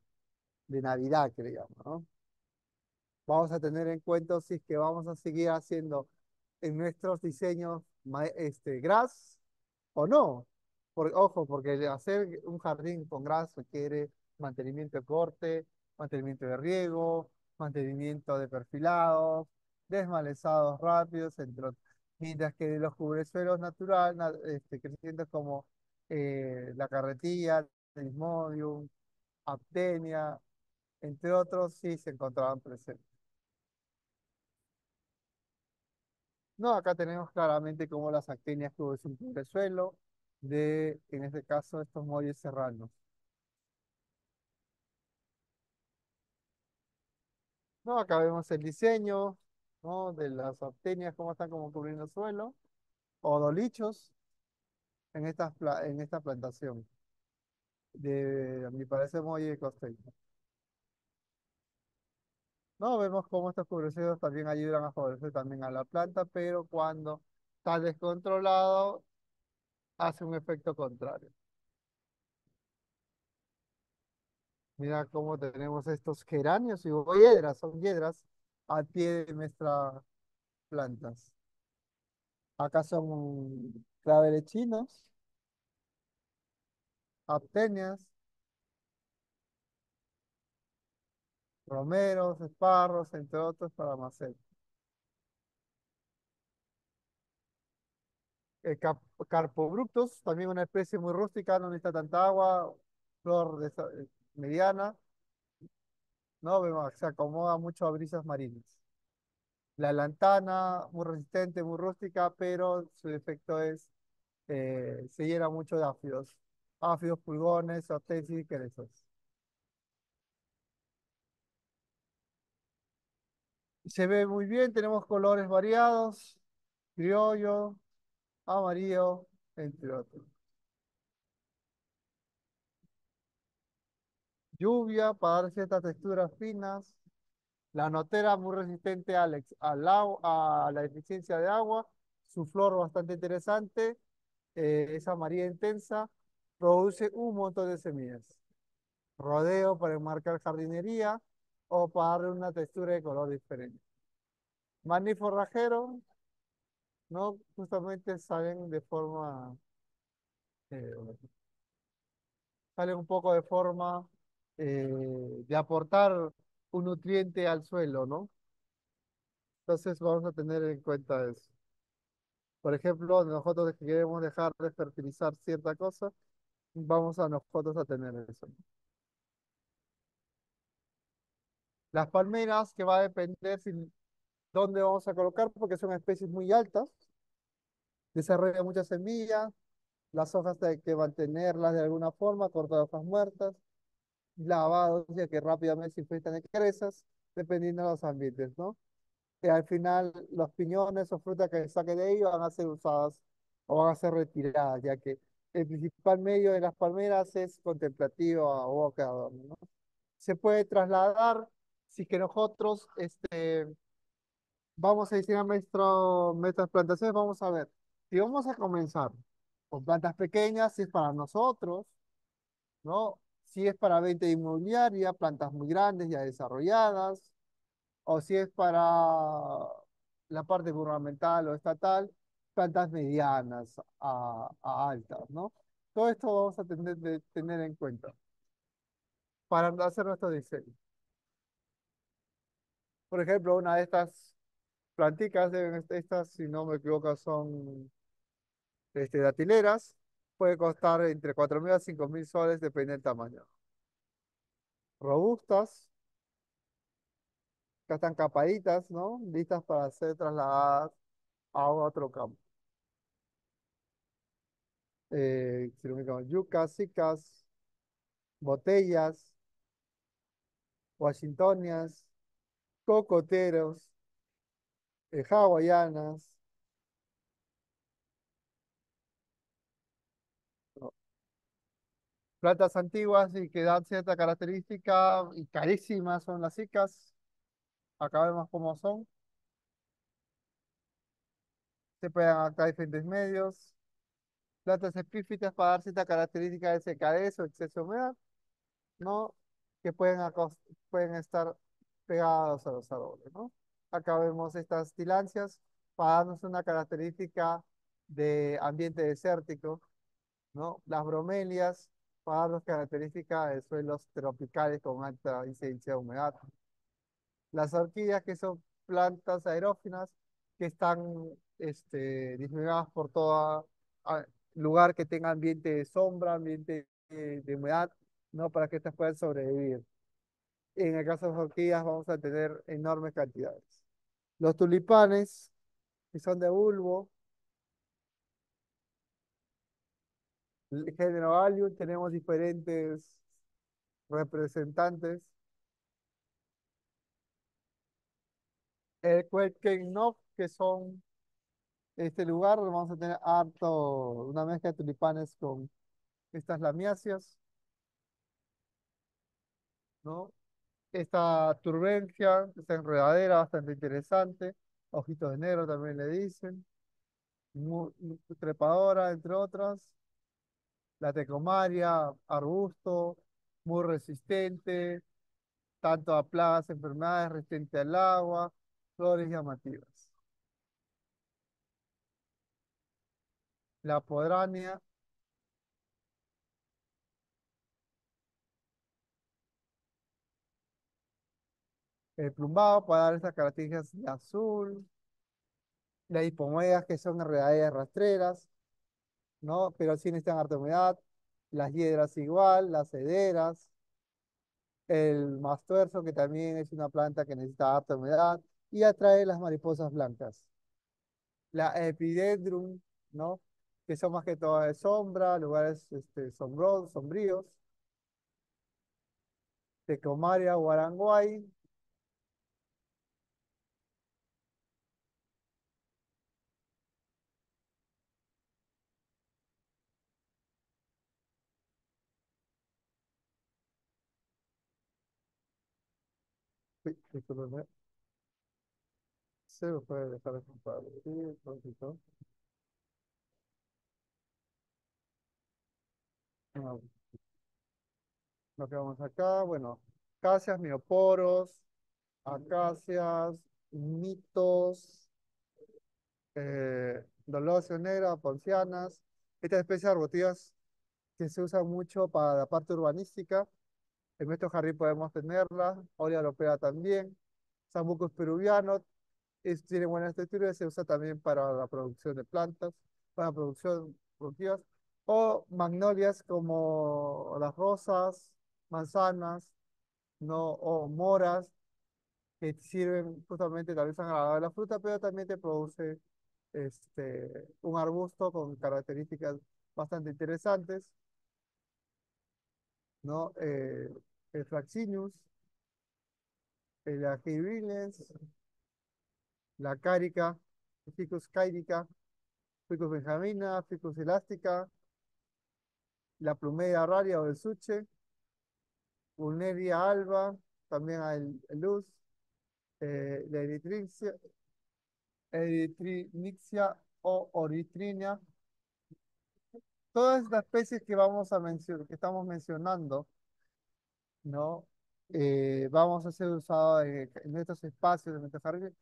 Speaker 1: Navidad, que le llaman, ¿no? Vamos a tener en cuenta si es que vamos a seguir haciendo en nuestros diseños gras o no. Ojo, porque hacer un jardín con gras requiere mantenimiento de corte, mantenimiento de riego, mantenimiento de perfilados, desmalezados rápidos, entre otros. Mientras que los cubresuelos crecientes como la carretilla, el Desmodium, Aptenia, entre otros, sí se encontraban presentes. No, acá tenemos claramente como las actinias que es un cubresuelo de, en este caso, estos molles serranos. No, acá vemos el diseño, ¿no? De las actinias, cómo están como cubriendo el suelo, o dolichos en esta plantación de, a mi parecer, muelle costeño. No, vemos cómo estos cubresuelos también ayudan a favorecer también a la planta, pero cuando está descontrolado, hace un efecto contrario. Mira cómo tenemos estos geranios y hiedras, son hiedras al pie de nuestras plantas. Acá son claveles chinos, aptenias, romeros, esparros, entre otros para macet. Carpobructus, también una especie muy rústica, no necesita tanta agua, flor mediana, ¿no? Se acomoda mucho a brisas marinas. La lantana, muy resistente, muy rústica, pero su efecto es, se llena mucho de áfidos. Áfidos, pulgones, ortesis y querezos. Se ve muy bien, tenemos colores variados, criollo, amarillo, entre otros. Lluvia para dar ciertas texturas finas. La notera muy resistente a la deficiencia de agua. Su flor bastante interesante, es amarilla intensa. Produce un montón de semillas. Rodeo para enmarcar jardinería o para darle una textura de color diferente. Maní forrajero, ¿no? Justamente eh, salen un poco de forma de aportar un nutriente al suelo, ¿no? Entonces vamos a tener en cuenta eso. Por ejemplo, nosotros que queremos dejar de fertilizar cierta cosa, vamos a nosotros a tener eso. Las palmeras, que va a depender dónde vamos a colocar, porque son especies muy altas, desarrollan muchas semillas, las hojas hay que mantenerlas de alguna forma, cortar hojas muertas, lavados, ya que rápidamente se infectan de crezas, dependiendo de los ambientes, ¿no? Que al final los piñones o frutas que saque de ellos van a ser usadas o van a ser retiradas, ya que el principal medio de las palmeras es contemplativo o boca de adorno, ¿no? Se puede trasladar si es que nosotros vamos a diseñar nuestras plantaciones, vamos a ver, si vamos a comenzar con plantas pequeñas, si es para nosotros, ¿no? Si es para venta inmobiliaria, plantas muy grandes, ya desarrolladas, o si es para la parte gubernamental o estatal, plantas medianas a altas, ¿no? Todo esto vamos a tener, de tener en cuenta para hacer nuestro diseño. Por ejemplo, una de estas planticas, estas, si no me equivoco, son datileras, puede costar entre 4.000 a 5.000 soles, depende del tamaño. Robustas, que están capaditas, ¿no? Listas para ser trasladadas a otro campo. Si no me equivoco, yucas, cicas, botellas, washingtonias, cocoteros, hawaianas, ¿no? Plantas antiguas y que dan cierta característica y carísimas son las cicas. Acá vemos cómo son. Se pueden adaptar a diferentes medios. Plantas epífitas para dar cierta característica de secadez o exceso de humedad, ¿no? Que pueden estar pegados a los árboles, ¿no? Acá vemos estas tilancias para darnos una característica de ambiente desértico, ¿no? Las bromelias para darnos características de suelos tropicales con alta incidencia de humedad. Las orquídeas, que son plantas aerófilas que están diseminadas por todo lugar que tenga ambiente de sombra, ambiente de humedad, ¿no? Para que estas puedan sobrevivir. En el caso de las orquídeas vamos a tener enormes cantidades. Los tulipanes, que son de bulbo, el género Allium, tenemos diferentes representantes. El Quetzalcoatl, que son este lugar donde vamos a tener una mezcla de tulipanes con estas lamiáceas, ¿no? Esta turbencia, esta enredadera bastante interesante, ojitos de negro también le dicen, muy trepadora, entre otras. La tecomaria, arbusto, muy resistente, tanto a plagas, enfermedades, resistente al agua, flores llamativas. La podrania, el plumbado para dar estas características de azul, las hipomoeas, que son enredaderas rastreras, ¿no? Pero sí necesitan harta humedad, las hiedras igual, las cederas, el mastuerzo, que también es una planta que necesita harta humedad y atrae las mariposas blancas. La epidendrum, ¿no? Que son más que todo de sombra, lugares sombríos. Tecomaria, guaranguay, uy, discúlpeme, se me puede dejar de compartir, un poquito. Ah, lo que vamos acá, bueno, acacias, mioporos, acacias, mitos, Dolosio negra, poncianas, estas especies arbustivas que se usan mucho para la parte urbanística. En nuestro jardín podemos tenerla, Olia europea también, Sambucus peruviano, tiene buena estructura y se usa también para la producción de plantas, para la producción productivas, o magnolias como las rosas, manzanas, ¿no? O moras, que sirven justamente, tal vez han agradado la fruta, pero también te produce un arbusto con características bastante interesantes, ¿no? El Fraxinus, el Agibilens, la cárica, Ficus cairica, Ficus benjamina, Ficus elástica, la plumeria raria o el suche, Ulneria alba, también hay el luz, la Erythrixia o Oritrinia. Todas estas especies que vamos a mencionar, que estamos mencionando, ¿no? Vamos a ser usados en estos espacios de nuestros jardines,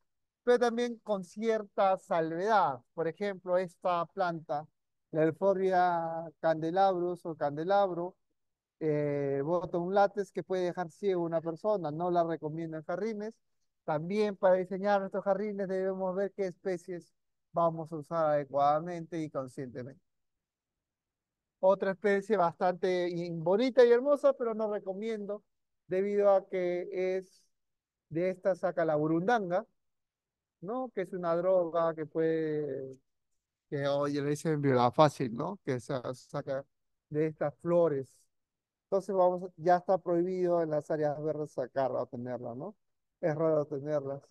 Speaker 1: pero también con cierta salvedad. Por ejemplo, esta planta, la Euphorbia candelabrus o candelabro, bota un látex que puede dejar ciego a una persona. No la recomiendo en jardines. También para diseñar nuestros jardines debemos ver qué especies vamos a usar adecuadamente y conscientemente. Otra especie bastante bonita y hermosa, pero no recomiendo debido a que es de esta saca la burundanga, ¿no? Que es una droga que puede, que oye, le dicen viola fácil, ¿no? Que se saca de estas flores. Entonces ya está prohibido en las áreas verdes sacarla o tenerla, ¿no? Es raro tenerlas.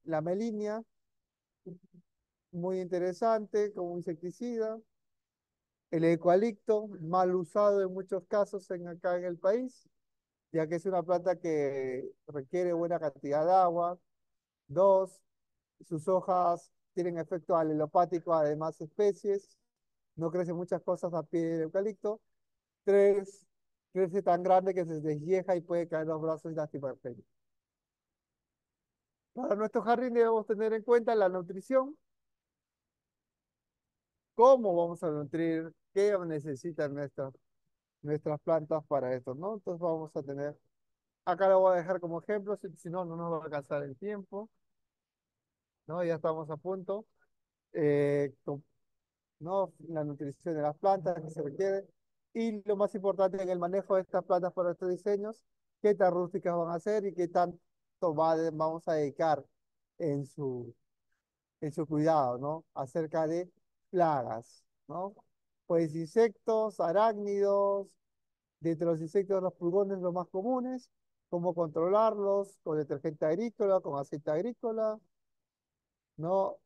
Speaker 1: La melinia, muy interesante como insecticida. El eucalipto, mal usado en muchos casos acá en el país, ya que es una planta que requiere buena cantidad de agua. Dos, sus hojas tienen efecto alelopático a demás especies. No crecen muchas cosas a pie del eucalipto. Tres, crece tan grande que se desvieja y puede caer los brazos y lastimar pequeño. Para nuestro jardín debemos tener en cuenta la nutrición, cómo vamos a nutrir, qué necesitan nuestras plantas para esto, ¿no? Entonces vamos a tener, acá lo voy a dejar como ejemplo, si no, no nos va a alcanzar el tiempo, ¿no? Ya estamos a punto. ¿No? La nutrición de las plantas que se requiere. Y lo más importante en el manejo de estas plantas para estos diseños, qué tan rústicas van a ser y qué tanto vamos a dedicar en su cuidado, ¿no? Acerca de plagas, ¿no? Pues insectos, arácnidos, de entre los insectos los pulgones los más comunes, cómo controlarlos con detergente agrícola, con aceite agrícola, ¿no?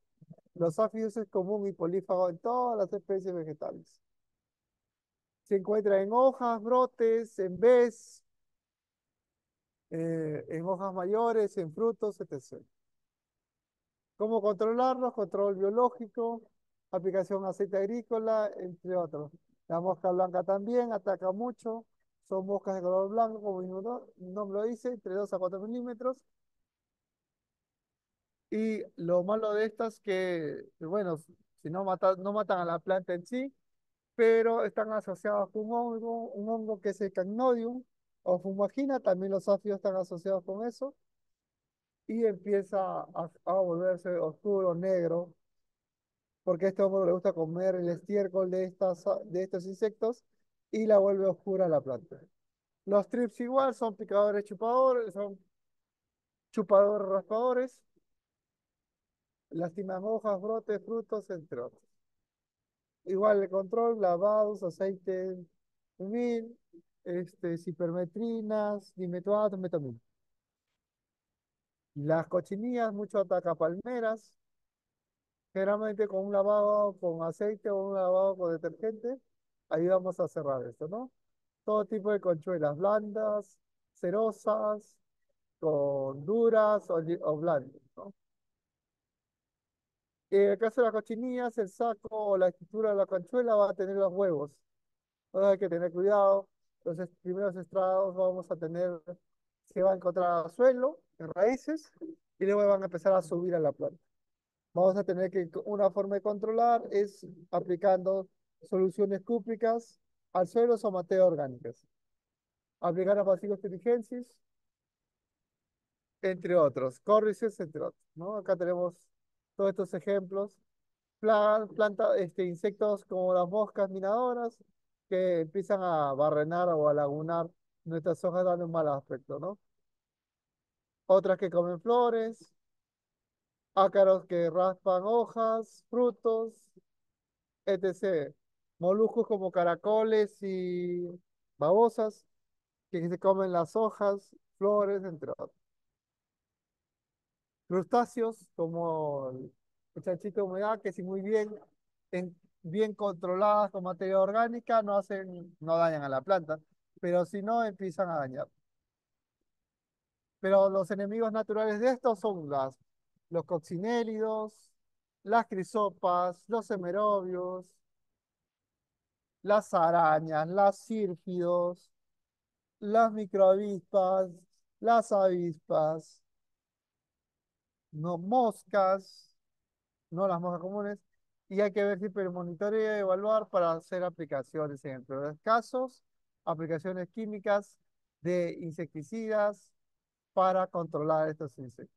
Speaker 1: Los áfidos es común y polífago en todas las especies vegetales. Se encuentra en hojas, brotes, en vez, en hojas mayores, en frutos, etc. ¿Cómo controlarlos? Control biológico, aplicación de aceite agrícola, entre otros. La mosca blanca también ataca mucho. Son moscas de color blanco, como el mismo nombre lo dice, entre 2 a 4 milímetros. Y lo malo de estas que, bueno, si no matan a la planta en sí, pero están asociados con un hongo que es el Cannodium o fumagina, también los áfidos están asociados con eso, y empieza a volverse oscuro, negro, porque a este hongo le gusta comer el estiércol de estos insectos y la vuelve oscura la planta. Los trips igual son picadores chupadores, son chupadores raspadores, lastiman hojas, brotes, frutos, entre otros. Igual el control, lavados, aceite, mil, cipermetrinas, dimetoato, metamil. Las cochinillas, mucho ataca palmeras, generalmente con un lavado con aceite o un lavado con detergente, ayudamos a cerrar esto, ¿no? Todo tipo de conchuelas blandas, cerosas, con duras o blandas, ¿no? En el caso de las cochinillas, el saco o la estructura de la conchuela va a tener los huevos. Entonces hay que tener cuidado. Los primeros estrados vamos a tener, se va a encontrar al suelo, en raíces, y luego van a empezar a subir a la planta. Vamos a tener que, una forma de controlar es aplicando soluciones cúpricas al suelo o materia orgánicas. Aplicar a pasivos diligencias, entre otros. Córdices, entre otros, ¿no? Acá tenemos todos estos ejemplos. Insectos como las moscas minadoras que empiezan a barrenar o a lagunar nuestras hojas dando un mal aspecto, ¿no? Otras que comen flores, ácaros que raspan hojas, frutos, etc. Moluscos como caracoles y babosas que se comen las hojas, flores, entre otros. Crustáceos como el chanchito de humedad, que si muy bien, bien controladas con materia orgánica, no dañan a la planta, pero si no, empiezan a dañar. Pero los enemigos naturales de estos son los coccinélidos, las crisopas, los hemerobios, las arañas, las sírfidos, las microavispas, las avispas, no moscas, no las moscas comunes, y hay que ver si el monitoreo y evaluar para hacer aplicaciones en el peor de los casos, aplicaciones químicas de insecticidas para controlar estos insectos.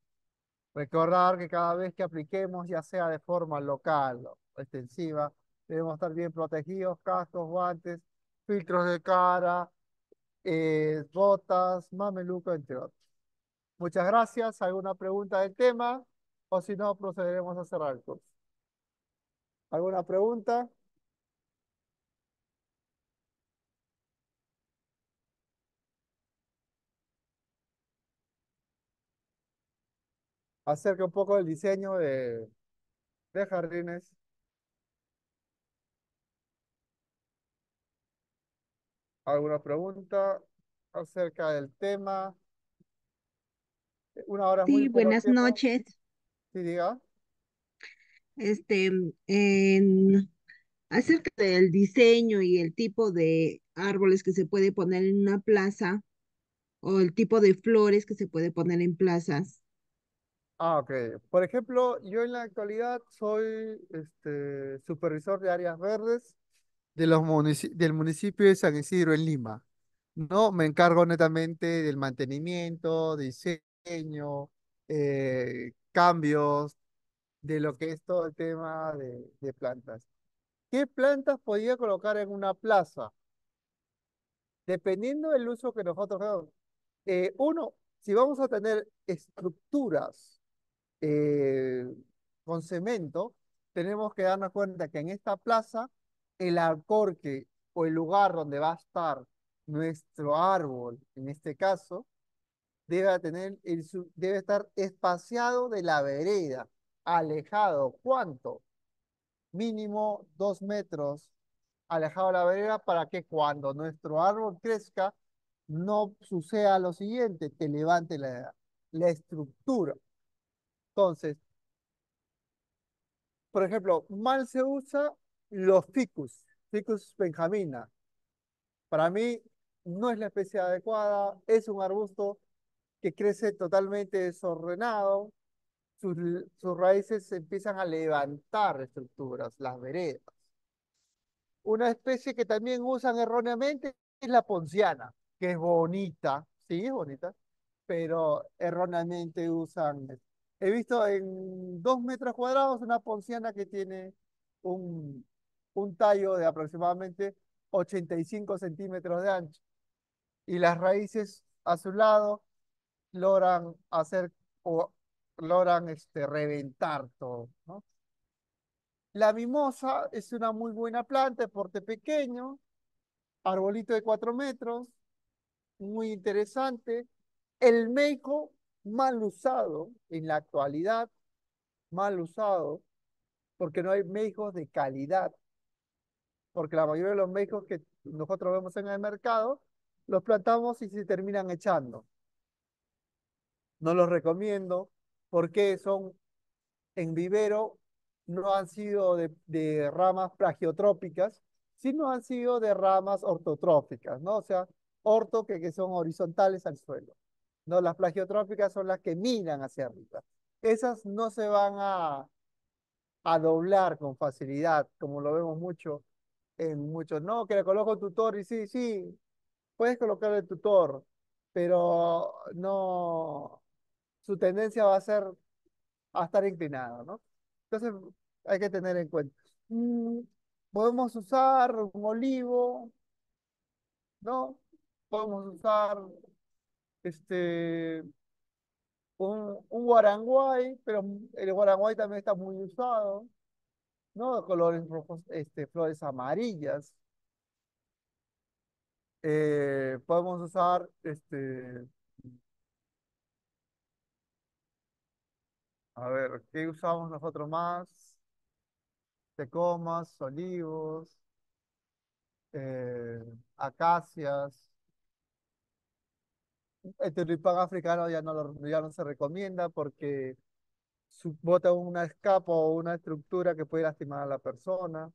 Speaker 1: Recordar que cada vez que apliquemos, ya sea de forma local o extensiva, debemos estar bien protegidos, cascos, guantes, filtros de cara, botas, mameluco, entre otros. Muchas gracias. ¿Alguna pregunta del tema? O si no, procederemos a cerrar el curso. ¿Alguna pregunta? Acerca un poco del diseño de jardines. ¿Alguna pregunta acerca del tema? Una hora es muy
Speaker 2: Sí,
Speaker 1: poco
Speaker 2: buenas
Speaker 1: tiempo.
Speaker 2: noches.
Speaker 1: Sí, diga.
Speaker 2: Este, en, acerca del diseño y el tipo de árboles que se puede poner en una plaza o el tipo de flores que se puede poner en plazas.
Speaker 1: Ah, ok. Por ejemplo, yo en la actualidad soy supervisor de áreas verdes del municipio de San Isidro en Lima. No, me encargo netamente del mantenimiento, diseño, cambios, de lo que es todo el tema de plantas. ¿Qué plantas podía colocar en una plaza? Dependiendo del uso que nosotros hagamos. Uno, si vamos a tener estructuras eh, con cemento, tenemos que darnos cuenta que en esta plaza el alcorque o el lugar donde va a estar nuestro árbol, en este caso, debe estar espaciado de la vereda, alejado. ¿Cuánto? Mínimo 2 metros alejado de la vereda para que cuando nuestro árbol crezca no suceda lo siguiente, que levante la estructura. Entonces, por ejemplo, mal se usa los ficus benjamina. Para mí no es la especie adecuada, es un arbusto que crece totalmente desordenado, sus raíces se empiezan a levantar estructuras, las veredas. Una especie que también usan erróneamente es la ponciana, que es bonita, sí, es bonita, pero erróneamente usan. He visto en 2 metros cuadrados una ponciana que tiene un, un tallo de aproximadamente 85 centímetros de ancho y las raíces a su lado logran hacer o logran reventar todo, ¿no? La mimosa es una muy buena planta de porte pequeño, arbolito de 4 metros, muy interesante. El meico mal usado en la actualidad, mal usado, porque no hay meicos de calidad, porque la mayoría de los meicos que nosotros vemos en el mercado, los plantamos y se terminan echando. No los recomiendo porque son en vivero, no han sido de ramas plagiotrópicas, sino han sido de ramas ortotróficas, ¿no? O sea, que son horizontales al suelo. No, las plagiotróficas son las que miran hacia arriba. Esas no se van a doblar con facilidad, como lo vemos mucho en muchos. No, que le coloco tutor y sí, sí, puedes colocarle tutor, pero no, su tendencia va a ser a estar inclinado, ¿no? Entonces hay que tener en cuenta. Mm, Podemos usar un olivo, ¿no? Podemos usar este, un guaranguay, pero el guaranguay también está muy usado, ¿no? De colores rojos, flores amarillas. Podemos usar, a ver, ¿qué usamos nosotros más? Tecomas, olivos, acacias. El tulipán africano ya no se recomienda porque bota una escapa o una estructura que puede lastimar a la persona.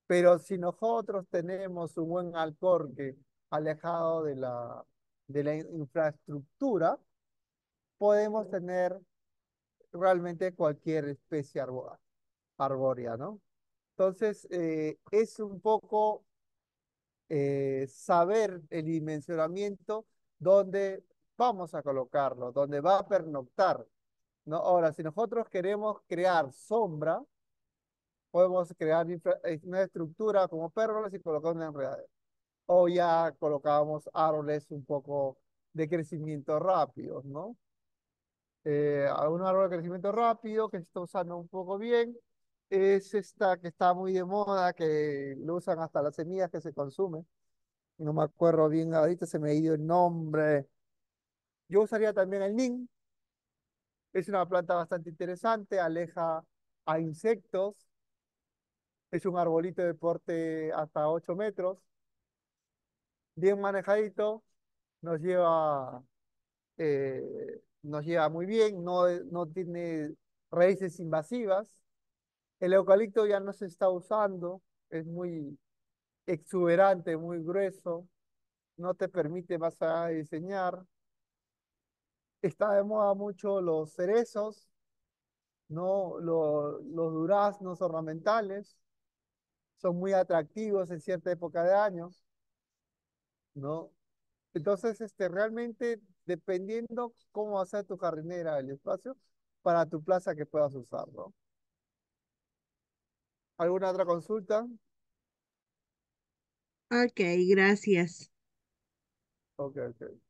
Speaker 1: Pero si nosotros tenemos un buen alcorque alejado de la infraestructura, podemos tener realmente cualquier especie arbórea, ¿no? Entonces, es un poco saber el dimensionamiento donde vamos a colocarlo, donde va a pernoctar, ¿no? Ahora, si nosotros queremos crear sombra, podemos crear una estructura como pérgolas y colocar una enredadera. O ya colocábamos árboles un poco de crecimiento rápido, ¿no? Un árbol de crecimiento rápido que se está usando un poco bien es esta que está muy de moda, que lo usan hasta las semillas que se consumen. No me acuerdo bien, ahorita se me ha ido el nombre. Yo usaría también el nim. Es una planta bastante interesante, aleja a insectos. Es un arbolito de porte hasta 8 metros. Bien manejadito, nos lleva, nos lleva muy bien, no tiene raíces invasivas. El eucalipto ya no se está usando, es muy exuberante, muy grueso, no te permite más allá de diseñar. Está de moda mucho los cerezos, ¿no? Los duraznos ornamentales, son muy atractivos en cierta época de años, ¿no? Entonces, realmente, dependiendo cómo va a ser tu jardinera, el espacio, para tu plaza que puedas usarlo. ¿Alguna otra consulta?
Speaker 2: Ok, gracias.
Speaker 1: Ok, ok.